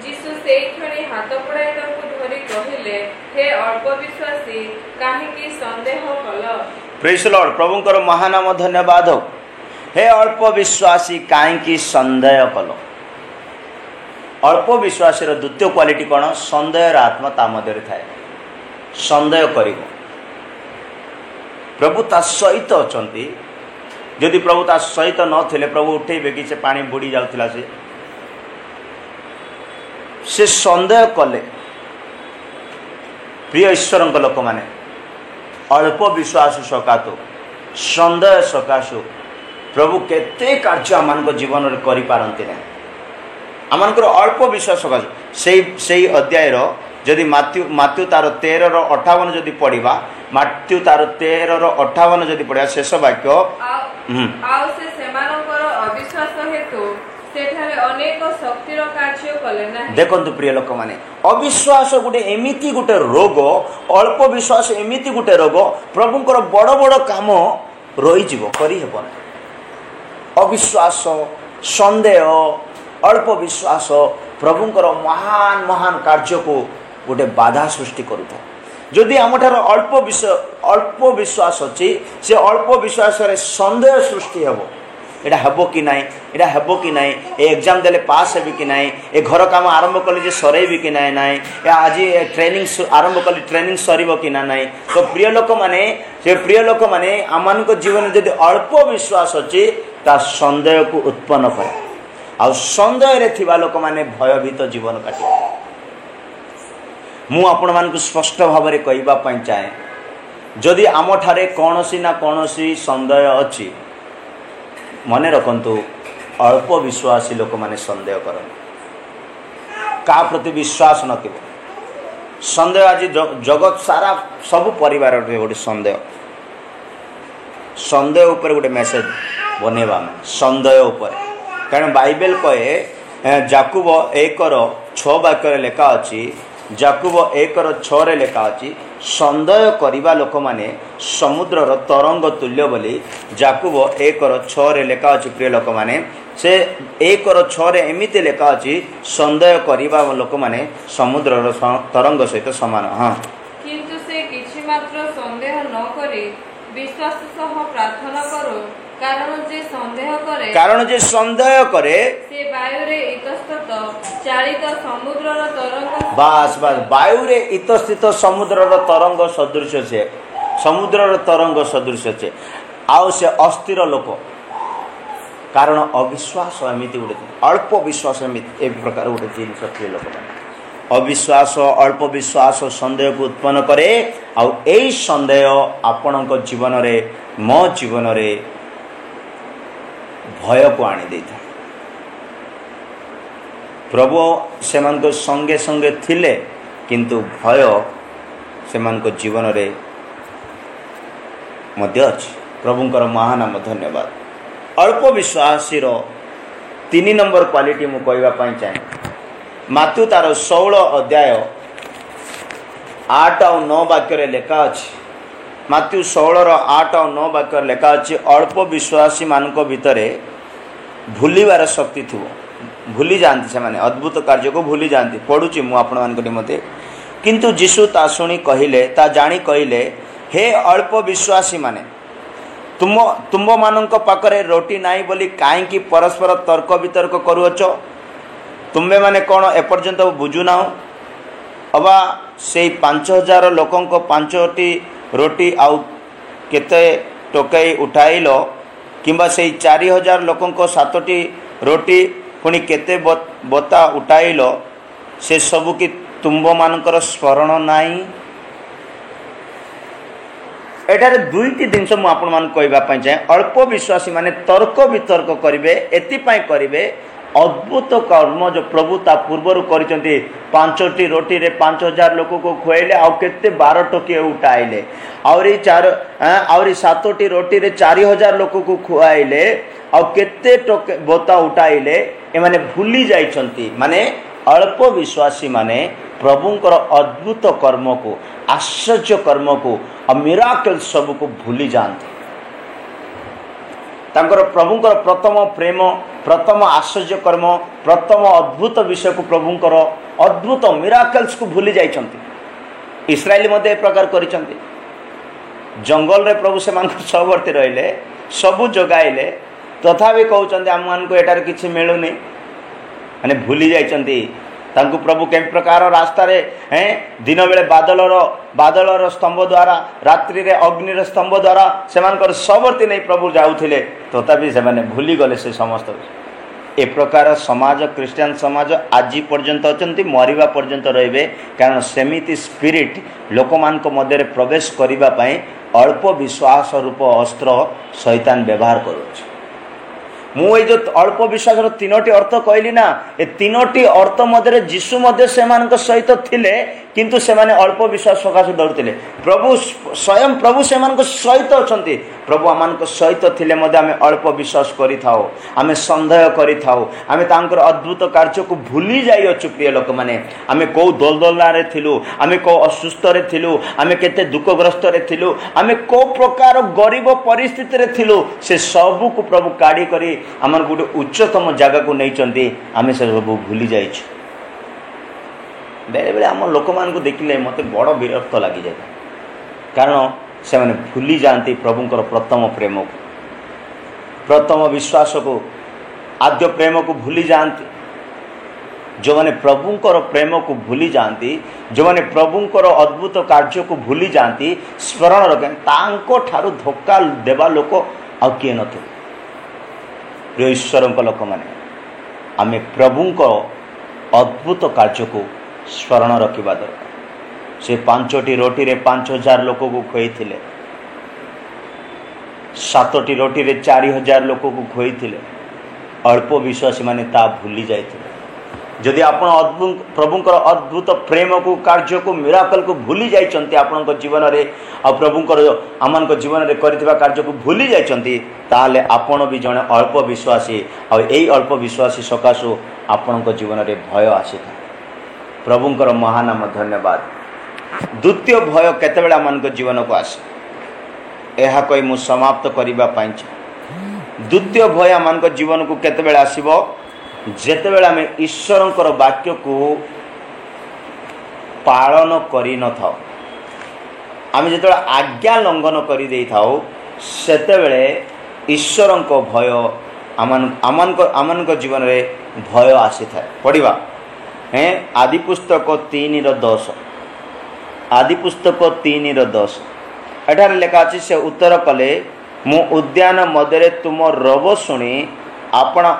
ଯୀଶୁ ସେଇ କ୍ଷଣି ହାତ ବଢ଼ାଇ ତାଙ୍କୁ ଧରି କହିଲେ, ହେ ଅଳ୍ପ ବିଶ୍ୱାସୀ, କାହିଁକି ସନ୍ଦେହ କଲ? ପ୍ରେଜ୍ ଦ ଲର୍ଡ। ପ୍ରଭୁଙ୍କର ମହାନାମ ଧନ୍ୟବାଦ ହଉ। ହେ ଅଳ୍ପ ବିଶ୍ୱାସୀ, କାହିଁକି ସନ୍ଦେହ କଲ? ଅଳ୍ପ ବିଶ୍ୱାସୀର ଦ୍ୱିତୀୟ କ୍ୱାଲିଟି କ'ଣ? ସନ୍ଦେହର ଆତ୍ମା ତା ମଧ୍ୟରେ ଥାଏ। ସନ୍ଦେହ କରିବ। ପ୍ରଭୁ ତା ସହିତ ଅଛନ୍ତି। ଯଦି ପ୍ରଭୁ ତା ସହିତ ନଥିଲେ ପ୍ରଭୁ ଉଠେଇବେ କି? ସେ ପାଣି ବୁଡ଼ି ଯାଉଥିଲା। ସେ ସନ୍ଦେହ କଲେ। ପ୍ରିୟ ଈଶ୍ୱରଙ୍କ ଲୋକମାନେ, ଅଳ୍ପ ବିଶ୍ୱାସ ସକାଶୁ, ସନ୍ଦେହ ସକାଶୁ ପ୍ରଭୁ କେତେ କାର୍ଯ୍ୟ ଆମମାନଙ୍କ ଜୀବନରେ କରିପାରନ୍ତି ନାହିଁ। ଆମମାନଙ୍କର ଅଳ୍ପ ବିଶ୍ୱାସ ସକାଶୁ। ସେଇ ଅଧ୍ୟାୟର ଯଦି ମାତ୍ୟୁ ତାର 13:58 ଯଦି ପଢ଼ିବା, ମାତ୍ୟୁ ତାର 13:58 ଯଦି ପଢ଼ିବା, ଶେଷ ବାକ୍ୟ, ଆଉ ସେ ସେମାନଙ୍କର ଅବିଶ୍ୱାସ ହେତୁ ସେଠାରେ ଅନେକ ଶକ୍ତିର କାର୍ଯ୍ୟ କଲେ ନାହିଁ। ଦେଖନ୍ତୁ ପ୍ରିୟ ଲୋକମାନେ, ଅବିଶ୍ୱାସ ଗୋଟେ ଏମିତି ଗୋଟେ ରୋଗ, ଅଳ୍ପ ବିଶ୍ୱାସ ଏମିତି ଗୋଟେ ରୋଗ, ପ୍ରଭୁଙ୍କର ବଡ଼ ବଡ଼ କାମ ରହିଯିବ, କରିହେବ ନାହିଁ। ଅବିଶ୍ୱାସ, ସନ୍ଦେହ, ଅଳ୍ପ ବିଶ୍ୱାସ ପ୍ରଭୁଙ୍କର ମହାନ ମହାନ କାର୍ଯ୍ୟକୁ ଗୋଟେ ବାଧା ସୃଷ୍ଟି କରୁଥାଏ। ଯଦି ଆମଠାରୁ ଅଳ୍ପ ବିଶ୍ୱାସ ଅଛି, ସେ ଅଳ୍ପ ବିଶ୍ୱାସରେ ସନ୍ଦେହ ସୃଷ୍ଟି ହେବ। ଏଇଟା ହେବ କି ନାହିଁ, ଏଇଟା ହେବ କି ନାହିଁ, ଏ ଏକ୍ଜାମ୍ ଦେଲେ ପାସ୍ ହେବି କି ନାହିଁ, ଏ ଘର କାମ ଆରମ୍ଭ କଲି ଯେ ସରେଇବି କି ନାହିଁ, ଆଜି ଟ୍ରେନିଂ ଆରମ୍ଭ କଲି, ଟ୍ରେନିଂ ସରିବ କି ନା ନାହିଁ। ତ ପ୍ରିୟ ଲୋକମାନେ ଆମମାନଙ୍କ ଜୀବନରେ ଯଦି ଅଳ୍ପ ବିଶ୍ୱାସ ଅଛି, ତା ସନ୍ଦେହକୁ ଉତ୍ପନ୍ନ କରେ। ଆଉ ସନ୍ଦେହରେ ଥିବା ଲୋକମାନେ ଭୟଭୀତ ଜୀବନ କାଟିବେ। ମୁଁ ଆପଣମାନଙ୍କୁ ସ୍ପଷ୍ଟ ଭାବରେ କହିବା ପାଇଁ ଚାହେଁ, ଯଦି ଆମଠାରେ କୌଣସି ନା କୌଣସି ସନ୍ଦେହ ଅଛି, ମନେ ରଖନ୍ତୁ, ଅଳ୍ପ ବିଶ୍ୱାସୀ ଲୋକମାନେ ସନ୍ଦେହ କରନ୍ତି। କାହା ପ୍ରତି ବିଶ୍ୱାସ ନଥିବ, ସନ୍ଦେହ ଆଜି ଜଗତ ସାରା ସବୁ ପରିବାରରେ ଗୋଟେ ସନ୍ଦେହ ଉପରେ ଗୋଟେ ମେସେଜ ବନେଇବା ଆମେ, ସନ୍ଦେହ ଉପରେ। କାରଣ ବାଇବେଲ କହେ, ଯାକୁବ 1:6 ବାକ୍ୟରେ ଲେଖା ଅଛି, ଯାକୁବ 1:6ରେ ଲେଖା ଅଛି, ସନ୍ଦେହ କରିବା ଲୋକମାନେ ସମୁଦ୍ରର ତରଙ୍ଗ ତୁଲ୍ୟ ବୋଲି ଯାକୁବ 1:6ରେ ଲେଖା ଅଛି। ପ୍ରିୟ ଲୋକମାନେ, ସେ 1:6ରେ ଏମିତି ଲେଖା ଅଛି, ସନ୍ଦେହ କରିବା ଲୋକମାନେ ସମୁଦ୍ରର ତରଙ୍ଗ ସହିତ ସମାନ। ହଁ, କିନ୍ତୁ ସେ କିଛି ମାତ୍ର ସନ୍ଦେହ ନ କରି ବିଶ୍ୱାସ ସହ ପ୍ରାର୍ଥନା କରୁ, କାରଣ ଯେ ସନ୍ଦେହ କରେ ସେ ବାୟୁରେ ଇତସ୍ତତ ଚାଳିତ ସମୁଦ୍ରର ତରଙ୍ଗ। ବାସ୍, ବାୟୁରେ ଇତସ୍ଥିତ ସମୁଦ୍ରର ତରଙ୍ଗ ସଦୃଶ ସେ, ସମୁଦ୍ରର ତରଙ୍ଗ ସଦୃଶ ସେ। ଆଉ ସେ ଅସ୍ଥିର ଲୋକ, କାରଣ ଅବିଶ୍ୱାସ ଏମିତି ଗୋଟେ, ଅଳ୍ପ ବିଶ୍ୱାସ ଏମିତି ଏ ପ୍ରକାର ଗୋଟେ ଜିନିଷ। ପ୍ରିୟ ଲୋକମାନେ, ଅବିଶ୍ୱାସ, ଅଳ୍ପ ବିଶ୍ୱାସ ସନ୍ଦେହକୁ ଉତ୍ପନ୍ନ କରେ। ଆଉ ଏଇ ସନ୍ଦେହ ଆପଣଙ୍କ ଜୀବନରେ, ମୋ ଜୀବନରେ ଭୟକୁ ଆଣି ଦେଇଥାଏ। ପ୍ରଭୁ ସେମାନଙ୍କ ସଙ୍ଗେ ସଙ୍ଗେ ଥିଲେ, କିନ୍ତୁ ଭୟ ସେମାନଙ୍କ ଜୀବନରେ ମଧ୍ୟ ଅଛି। ପ୍ରଭୁଙ୍କର ମହାନାମ ଧନ୍ୟବାଦ। ଅଳ୍ପ ବିଶ୍ୱାସୀର 3 ନମ୍ବର କ୍ୱାଲିଟି ମୁଁ କହିବା ପାଇଁ ଚାହେଁ। ମାତ୍ୟୁ ତାର 16 ଅଧ୍ୟାୟ 8 ଆଉ 9 ବାକ୍ୟରେ ଲେଖା ଅଛି। ମାତ୍ୟୁ 16ର 8 ଆଉ 9 ବାକ୍ୟରେ ଲେଖା ଅଛି, ଅଳ୍ପ ବିଶ୍ୱାସୀ ମାନଙ୍କ ଭିତରେ ଭୁଲିବାର ଶକ୍ତି ଥିବ। ଭୁଲି ଯାଆନ୍ତି ସେମାନେ, ଅଦ୍ଭୁତ କାର୍ଯ୍ୟକୁ ଭୁଲି ଯାଆନ୍ତି। ପଢ଼ୁଛି ମୁଁ ଆପଣମାନଙ୍କ ନିମନ୍ତେ। କିନ୍ତୁ ଯୀଶୁ ତା ଶୁଣି କହିଲେ, ତା ଜାଣି କହିଲେ, ହେ ଅଳ୍ପ ବିଶ୍ୱାସୀ ମାନେ, ତୁମମାନଙ୍କ ପାଖରେ ରୋଟି ନାହିଁ ବୋଲି କାହିଁକି ପରସ୍ପର ତର୍କ ବିତର୍କ କରୁଅଛ? ତୁମେମାନେ କ'ଣ ଏପର୍ଯ୍ୟନ୍ତ ବୁଝୁନାହ? ଅବା ସେଇ 5,000 ଲୋକଙ୍କ 5ଟି ରୋଟି ଆଉ କେତେ ଟୋକେଇ ଉଠାଇଲ, କିମ୍ବା ସେଇ 4,000 ଲୋକଙ୍କ 7ଟି ରୋଟି ପୁଣି କେତେ ବତା ଉଠାଇଲ, ସେସବୁ କି ତୁମମାନଙ୍କର ସ୍ମରଣ ନାହିଁ? ଏଠାରେ 2ଟି ଜିନିଷ ମୁଁ ଆପଣମାନଙ୍କୁ କହିବା ପାଇଁ ଚାହେଁ। ଅଳ୍ପ ବିଶ୍ୱାସୀ ମାନେ ତର୍କ ବିତର୍କ କରିବେ, ଏଥିପାଇଁ କରିବେ, ଅଦ୍ଭୁତ କର୍ମ ଯେଉଁ ପ୍ରଭୁ ତା ପୂର୍ବରୁ କରିଛନ୍ତି। 5ଟି ରୋଟିରେ 5,000 ଲୋକକୁ ଖୁଆଇଲେ, ଆଉ କେତେ 12 ଟୋକିଏ ଉଠାଇଲେ, ଆହୁରି 7ଟି ରୋଟିରେ 4,000 ଲୋକକୁ ଖୁଆଇଲେ, ଆଉ କେତେ ବୋତା ଉଠାଇଲେ। ଏମାନେ ଭୁଲି ଯାଇଛନ୍ତି। ମାନେ ଅଳ୍ପ ବିଶ୍ୱାସୀ ମାନେ ପ୍ରଭୁଙ୍କର ଅଦ୍ଭୁତ କର୍ମକୁ, ଆଶ୍ଚର୍ଯ୍ୟ କର୍ମକୁ ଆଉ ମିରାକଲ ସବୁକୁ ଭୁଲି ଯାଆନ୍ତି। ତାଙ୍କର ପ୍ରଭୁଙ୍କର ପ୍ରଥମ ପ୍ରେମ, ପ୍ରଥମ ଆଶ୍ଚର୍ଯ୍ୟ କର୍ମ, ପ୍ରଥମ ଅଦ୍ଭୁତ ବିଷୟକୁ, ପ୍ରଭୁଙ୍କର ଅଦ୍ଭୁତ ମିରାକଲ୍ସକୁ ଭୁଲି ଯାଇଛନ୍ତି। ଇସ୍ରାଏଲ ମଧ୍ୟ ଏ ପ୍ରକାର କରିଛନ୍ତି। ଜଙ୍ଗଲରେ ପ୍ରଭୁ ସେମାନଙ୍କ ସହବର୍ତ୍ତୀ ରହିଲେ, ସବୁ ଯୋଗାଇଲେ, ତଥାପି କହୁଛନ୍ତି ଆମମାନଙ୍କୁ ଏଠାରେ କିଛି ମିଳୁନି। ମାନେ ଭୁଲି ଯାଇଛନ୍ତି ତାଙ୍କୁ ପ୍ରଭୁ କେଉଁ ପ୍ରକାର ରାସ୍ତାରେ ଦିନ ବେଳେ ବାଦଲର ସ୍ତମ୍ଭ ଦ୍ୱାରା, ରାତ୍ରିରେ ଅଗ୍ନିର ସ୍ତମ୍ଭ ଦ୍ୱାରା ସେମାନଙ୍କର ସହବର୍ତ୍ତୀ ନେଇ ପ୍ରଭୁ ଯାଉଥିଲେ, ତଥାପି ସେମାନେ ଭୁଲିଗଲେ ସେ ସମସ୍ତ। ଏ ପ୍ରକାର ସମାଜ, ଖ୍ରୀଷ୍ଟିଆନ ସମାଜ ଆଜି ପର୍ଯ୍ୟନ୍ତ ଅଛନ୍ତି, ମରିବା ପର୍ଯ୍ୟନ୍ତ ରହିବେ। କାରଣ ସେମିତି ସ୍ପିରିଟ୍ ଲୋକମାନଙ୍କ ମଧ୍ୟରେ ପ୍ରବେଶ କରିବା ପାଇଁ ଅଳ୍ପ ବିଶ୍ୱାସ ରୂପ ଅସ୍ତ୍ର ଶୈତାନ ବ୍ୟବହାର କରୁଛି। ମୁଁ ଏଇ ଯେଉଁ ଅଳ୍ପ ବିଶ୍ୱାସର ତିନୋଟି ଅର୍ଥ କହିଲି ନା, ଏ ତିନୋଟି ଅର୍ଥ ମଧ୍ୟରେ ଯୀଶୁ ମଧ୍ୟ ସେମାନଙ୍କ ସହିତ ଥିଲେ, କିନ୍ତୁ ସେମାନେ ଅଳ୍ପ ବିଶ୍ୱାସ ସକାଶେ ଡରୁଥିଲେ। ପ୍ରଭୁ ସ୍ୱୟଂ ପ୍ରଭୁ ସେମାନଙ୍କ ସହିତ ଅଛନ୍ତି। ପ୍ରଭୁ ଆମମାନଙ୍କ ସହିତ ଥିଲେ ମଧ୍ୟ ଆମେ ଅଳ୍ପ ବିଶ୍ୱାସ କରିଥାଉ, ଆମେ ସନ୍ଦେହ କରିଥାଉ, ଆମେ ତାଙ୍କର ଅଦ୍ଭୁତ କାର୍ଯ୍ୟକୁ ଭୁଲି ଯାଇଅଛୁ। ପ୍ରିୟ ଲୋକମାନେ, ଆମେ କେଉଁ ଦୋଲଦୋଲନାରେ ଥିଲୁ, ଆମେ କେଉଁ ଅସୁସ୍ଥରେ ଥିଲୁ, ଆମେ କେତେ ଦୁଃଖଗ୍ରସ୍ତରେ ଥିଲୁ, ଆମେ କେଉଁ ପ୍ରକାର ଗରିବ ପରିସ୍ଥିତିରେ ଥିଲୁ, ସେ ସବୁକୁ ପ୍ରଭୁ କାଢ଼ି କରି ଆମକୁ ଗୋଟେ ଉଚ୍ଚତମ ଜାଗାକୁ ନେଇଛନ୍ତି। ଆମେ ସେ ସବୁ ଭୁଲି ଯାଇଛୁ। ବେଳେବେଳେ ଆମ ଲୋକମାନଙ୍କୁ ଦେଖିଲେ ମୋତେ ବଡ଼ ବିରକ୍ତ ଲାଗିଯାଏ, କାରଣ ସେମାନେ ଭୁଲି ଯାଆନ୍ତି ପ୍ରଭୁଙ୍କର ପ୍ରଥମ ପ୍ରେମକୁ, ପ୍ରଥମ ବିଶ୍ୱାସକୁ, ଆଦ୍ୟ ପ୍ରେମକୁ ଭୁଲି ଯାଆନ୍ତି। ଯେଉଁମାନେ ପ୍ରଭୁଙ୍କର ପ୍ରେମକୁ ଭୁଲି ଯାଆନ୍ତି, ଯେଉଁମାନେ ପ୍ରଭୁଙ୍କର ଅଦ୍ଭୁତ କାର୍ଯ୍ୟକୁ ଭୁଲି ଯାଆନ୍ତି, ସ୍ମରଣ ରଖେନ୍, ତାଙ୍କଠାରୁ ଧୋକା ଦେବା ଲୋକ ଆଉ କିଏ ନଥିବେ। ପ୍ରିୟ ଈଶ୍ୱରଙ୍କ ଲୋକମାନେ, ଆମେ ପ୍ରଭୁଙ୍କ ଅଦ୍ଭୁତ କାର୍ଯ୍ୟକୁ ସ୍ମରଣ ରଖିବା ଦରକାର। ସେ 5ଟି ରୋଟିରେ 5,000 ଲୋକକୁ ଖୁଆଇଥିଲେ, 7ଟି ରୋଟିରେ 4,000 ଲୋକକୁ ଖୁଆଇଥିଲେ। ଅଳ୍ପ ବିଶ୍ୱାସୀମାନେ ତାହା ଭୁଲି ଯାଇଥିଲେ। ଯଦି ଆପଣ ପ୍ରଭୁଙ୍କର ଅଦ୍ଭୁତ ପ୍ରେମକୁ, କାର୍ଯ୍ୟକୁ, ମିରାକଲକୁ ଭୁଲି ଯାଇଛନ୍ତି ଆପଣଙ୍କ ଜୀବନରେ, ଆଉ ପ୍ରଭୁଙ୍କର ଆମମାନଙ୍କ ଜୀବନରେ କରିଥିବା କାର୍ଯ୍ୟକୁ ଭୁଲି ଯାଇଛନ୍ତି, ତାହେଲେ ଆପଣ ବି ଜଣେ ଅଳ୍ପ ବିଶ୍ୱାସୀ। ଆଉ ଏଇ ଅଳ୍ପ ବିଶ୍ୱାସୀ ସକାଶୁ ଆପଣଙ୍କ ଜୀବନରେ ଭୟ ଆସିଥାଏ। ପ୍ରଭୁଙ୍କର ମହାନାମ ଧନ୍ୟବାଦ। ଦ୍ୱିତୀୟ ଭୟ କେତେବେଳେ ଆମମାନଙ୍କ ଜୀବନକୁ ଆସେ, ଏହା କହି ମୁଁ ସମାପ୍ତ କରିବା ପାଇଁ ଚାହେଁ। ଦ୍ୱିତୀୟ ଭୟ ଆମମାନଙ୍କ ଜୀବନକୁ କେତେବେଳେ ଆସିବ, ଯେତେବେଳେ ଆମେ ଈଶ୍ୱରଙ୍କର ବାକ୍ୟକୁ ପାଳନ କରିନଥାଉ, ଆମେ ଯେତେବେଳେ ଆଜ୍ଞା ଲଙ୍ଘନ କରିଦେଇଥାଉ, ସେତେବେଳେ ଈଶ୍ୱରଙ୍କ ଭୟ ଆମମାନଙ୍କ ଜୀବନରେ ଭୟ ଆସିଥାଏ। ପଢ଼ିବା ଆଦିପୁସ୍ତକ 3:10, ଆଦିପୁସ୍ତକ 3:10। ଏଠାରେ ଲେଖା ଅଛି, ସେ ଉତ୍ତର କଲେ, ମୁଁ ଉଦ୍ୟାନ ମଧ୍ୟରେ ତୁମ ରୋବ ଶୁଣି ଆପଣା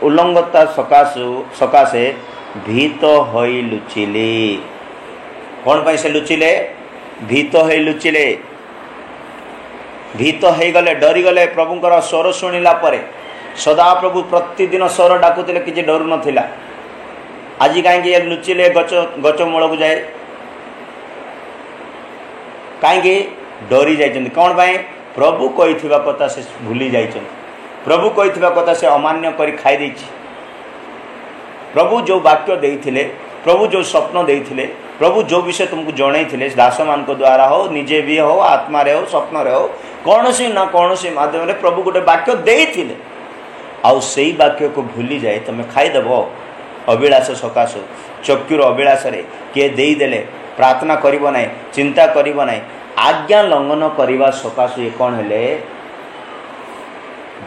ଉଲ୍ଲଂଘତା ସକାଶେ ଭୀତ ହୋଇ ଲୁଚିଲି। କ'ଣ ପାଇଁ ସେ ଲୁଚିଲେ? ଭୀତ ହୋଇ ଲୁଚିଲେ। ଭୀତ ହୋଇଗଲେ, ଡରିଗଲେ। ପ୍ରଭୁଙ୍କର ସ୍ୱର ଶୁଣିଲା ପରେ ସଦାପ୍ରଭୁ ପ୍ରତିଦିନ ସ୍ୱର ଡାକୁଥିଲେ, କିଛି ଡରୁ ନଥିଲା। ଆଜି କାହିଁକି ଲୁଚିଲେ ଗଛ ମୂଳକୁ ଯାଏ? କାହିଁକି? ଡରି ଯାଇଛନ୍ତି। କ'ଣ ପାଇଁ? ପ୍ରଭୁ କହିଥିବା କଥା ସେ ଭୁଲି ଯାଇଛନ୍ତି। ପ୍ରଭୁ କହିଥିବା କଥା ସେ ଅମାନ୍ୟ କରି ଖାଇ ଦେଇଛି। ପ୍ରଭୁ ଯେଉଁ ବାକ୍ୟ ଦେଇଥିଲେ, ପ୍ରଭୁ ଯେଉଁ ସ୍ୱପ୍ନ ଦେଇଥିଲେ, ପ୍ରଭୁ ଯେଉଁ ବିଷୟ ତୁମକୁ ଜଣେଇଥିଲେ, ଦାସମାନଙ୍କ ଦ୍ୱାରା ହେଉ, ନିଜେ ବି ହେଉ, ଆତ୍ମାରେ ହେଉ, ସ୍ୱପ୍ନରେ ହେଉ, କୌଣସି ନା କୌଣସି ମାଧ୍ୟମରେ ପ୍ରଭୁ ଗୋଟେ ବାକ୍ୟ ଦେଇଥିଲେ, ଆଉ ସେଇ ବାକ୍ୟକୁ ଭୁଲି ଯାଇ ତୁମେ ଖାଇଦେବ ଅଭିଳାଷ ସକାଶୁ। ଚକ୍ଷୁର ଅଭିଳାଷରେ କିଏ ଦେଇଦେଲେ, ପ୍ରାର୍ଥନା କରିବ ନାହିଁ, ଚିନ୍ତା କରିବ ନାହିଁ, ଆଜ୍ଞା ଲଙ୍ଘନ କରିବା ସକାଶୁ ଏ କ'ଣ ହେଲେ?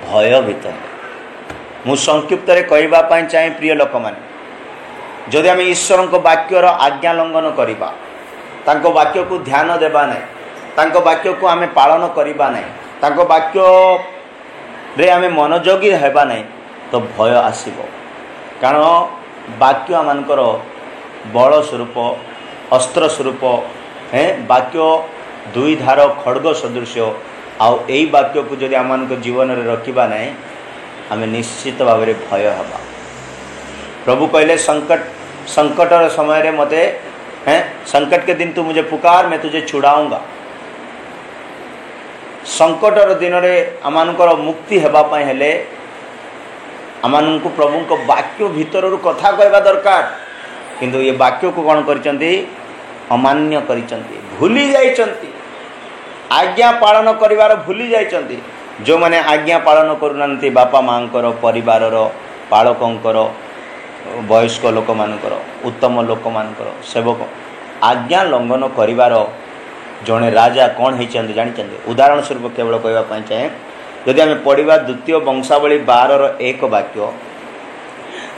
ଭୟଭୀତ ହେଲେ। ମୁଁ ସଂକ୍ଷିପ୍ତରେ କହିବା ପାଇଁ ଚାହେଁ, ପ୍ରିୟ ଲୋକମାନେ, ଯଦି ଆମେ ଈଶ୍ୱରଙ୍କ ବାକ୍ୟର ଆଜ୍ଞା ଲଙ୍ଘନ କରିବା, ତାଙ୍କ ବାକ୍ୟକୁ ଧ୍ୟାନ ଦେବା ନାହିଁ, ତାଙ୍କ ବାକ୍ୟକୁ ଆମେ ପାଳନ କରିବା ନାହିଁ, ତାଙ୍କ ବାକ୍ୟରେ ଆମେ ମନୋଯୋଗୀ ହେବା ନାହିଁ, ତ ଭୟ ଆସିବ। କାରଣ ବାକ୍ୟ ଆମମାନଙ୍କର ବଳ ସ୍ୱରୂପ, ଅସ୍ତ୍ର ସ୍ୱରୂପ। ବାକ୍ୟ 2 ଧାର ଖଡ଼୍ଗ ସଦୃଶ୍ୟ। ଆଉ ଏଇ ବାକ୍ୟକୁ ଯଦି ଆମମାନଙ୍କ ଜୀବନରେ ରଖିବା ନାହିଁ, ଆମେ ନିଶ୍ଚିତ ଭାବରେ ଭୟ ହେବା। ପ୍ରଭୁ କହିଲେ, संकटर समय मते संकट के दिन तू मुझे पुकार, मैं तुझे छुड़ाऊंगा। संकटर दिन रे आमानकर मुक्ति हेबापाई हेले आमानकु प्रभु को वाक्य भीतर कथा कहवा दरकार, किंतु ये वाक्य को कौन करिसंती? अमान्य करिसंती, भूली जाइसंती, आज्ञा पालन करिवार भूली जाइसंती। जो मैंने आज्ञा पालन करूना बापा माँकर परिवार पालकर वयस्क लोक मानकर उत्तम लोक मानकर सेवक आज्ञा लंघन करिवार जड़े राजा कौन होती जानते उदाहरण स्वरूप केवल कहवाई चाहे जदि आम पढ़ा द्वितीय वंशावली 12:1 वाक्य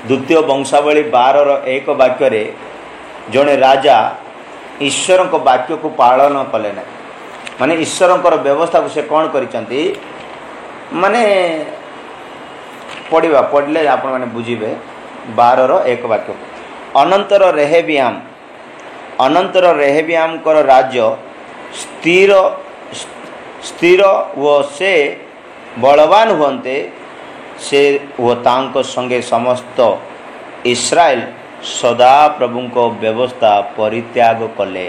द्वितीय वंशावली 12:1 वाक्य जड़े राजा ईश्वर को वाक्य को पालन कले ना माने ईश्वर व्यवस्था को से कौन करिसंती माने पढ़ले आपण माने बुझीबे 12:1 वाक्य अनंतर रेहबियाम कर राज्य स्थिर स्थिर व से बलवान हुंते से वो तांको संगे समस्त इस्राएल सदा प्रभु को व्यवस्था परित्याग कले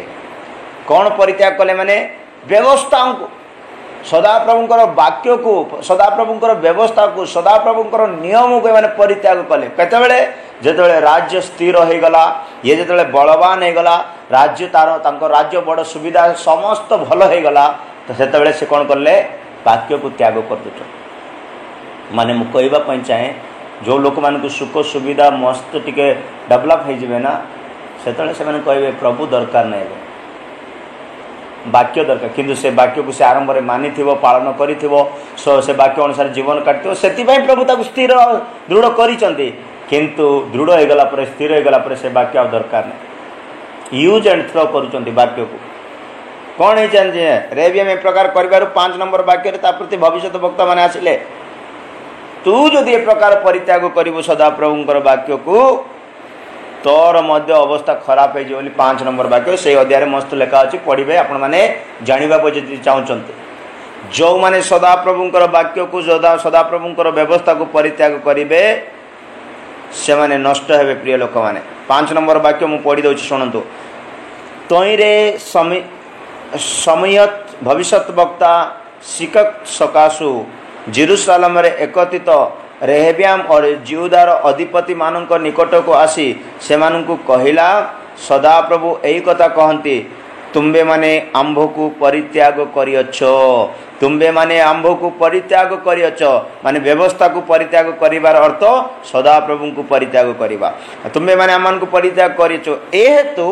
कौन परित्याग कले माने व्यवस्था को सदाप्रभुंकर वाक्य को सदाप्रभुंकर व्यवस्था को सदाप्रभुंकर नियम को मैंने परित्याग कले केतबेले जेतबेले राज्य स्थिर हो गला ये जेतबेले बलवान हो गला राज्य तार तांको राज्य बड़ सुविधा समस्त भल हो गला तो सेतबेले से कौन करले वाक्य को त्याग कर दो माने मु कहबा चाहे जो लोक मान को सुख सुविधा मस्त टिके डेवलप हो जिवे ना सेतबेले से माने कहबे प्रभु दरकार नहीं वाक्य दरकार किंतु से वाक्य को से आरंभ में मानि पालन कर से वाक्य अनुसार जीवन काटो से प्रभु ताको स्थिर दृढ़ करिसंती किंतु दृढ़ हो गला पर स्थिर हो गला पर से वाक्य दरकार नहीं यूज एंड थ्रो करुचंती वाक्य को कौन है जाने रेबियम ए प्रकार करिबार 5 नंबर वाक्य रे ता प्रति भविष्य वक्ता माने आसिले तू जदि ए प्रकार परित्याग करिवो सदा प्रभुंकर वाक्य को तोर मध्य अवस्था खराब हो 5 नंबर वाक्य से अध्याय मस्त लेखा अच्छी पढ़े आपण मैंने जाना जी चाहते जो मैंने सदाप्रभुंकर वाक्य को सदा प्रभुंकर व्यवस्था को परित्याग करेंगे से माने नष्ट हे प्रिय लोक मैंने 5 नंबर वाक्य मुझे पढ़ी दूसरी शुणु तईरे समयत भविष्य वक्ता शिकक सकाशु जेरूशलेम रे एकत्रित रेहबियाम और जिहुदार अधिपति मानक निकट को आसी से कहला सदा प्रभु यही कथा कहती तुम्बे माने आंभ को परित्याग करियछ तुम्बे माने आंभ को परित्याग करियछ माने व्यवस्था को परित्याग करिवार अर्थ सदा प्रभु को परित्याग करिवा तुम्बे माने आमान को परित्याग करियछ ए हेतु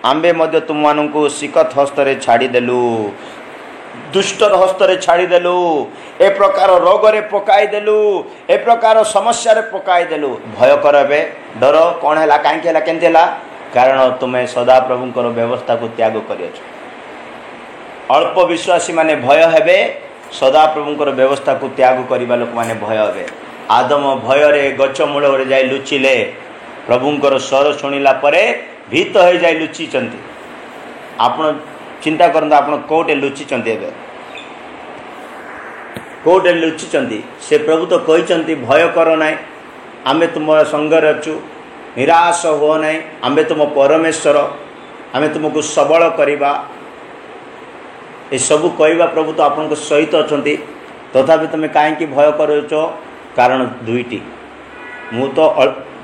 आंबे मध्य तुम मानू सिकत हस्तरे छाड़ी देलु दुष्टर हस्तरे छाड़ीदेलु ए प्रकार रोगरे पकाईदेलु ए प्रकार समस्या पकाईदेलु भय कर डर कौन है कहीं केमती है कारण तुम्हें सदा प्रभुंकर व्यवस्था को त्याग कर अल्प विश्वासी माने भय हेबे सदा प्रभुंकर व्यवस्था को त्याग करने लोक माने भय हेबे आदम भय रे गच मूल जाई लुचिले प्रभुंकर स्वर शुणिला परे भीत हो जाई लुचिचंती आपण चिंता करते आप कौटे लुचिंट कौटे लुचिंट से प्रभु तो कहते भय कर ना आम तुम संगरे अच्छु निराश हो ना आम तुम परमेश्वर आम तुमको सबल करवा ये सबू कहवा प्रभु तो आपन सहित अच्छा तथापि तुम्हें कहीं भय करुच कारण दुईटी मु तो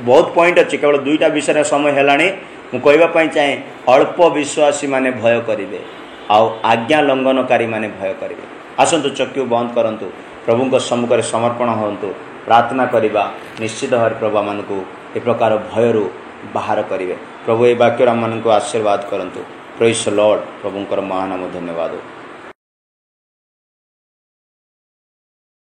बहुत पॉइंट अच्छी केवल दुईटा विषय समय है मुझे चाहे अल्प विश्वासी माने भय करेंगे आउ आज्ञा लंघनकारी माने भय करेंगे आसतु चक्षु बंद करंतु प्रभु सम्मुख समर्पण हूँ प्रार्थना करवा निश्चित भाव प्रभु मानू ए प्रकार भयर बाहर करेंगे प्रभु ये वाक्य आम आशीर्वाद करंतु प्रेज द लॉर्ड प्रभुंकर महानाम धन्यवाद।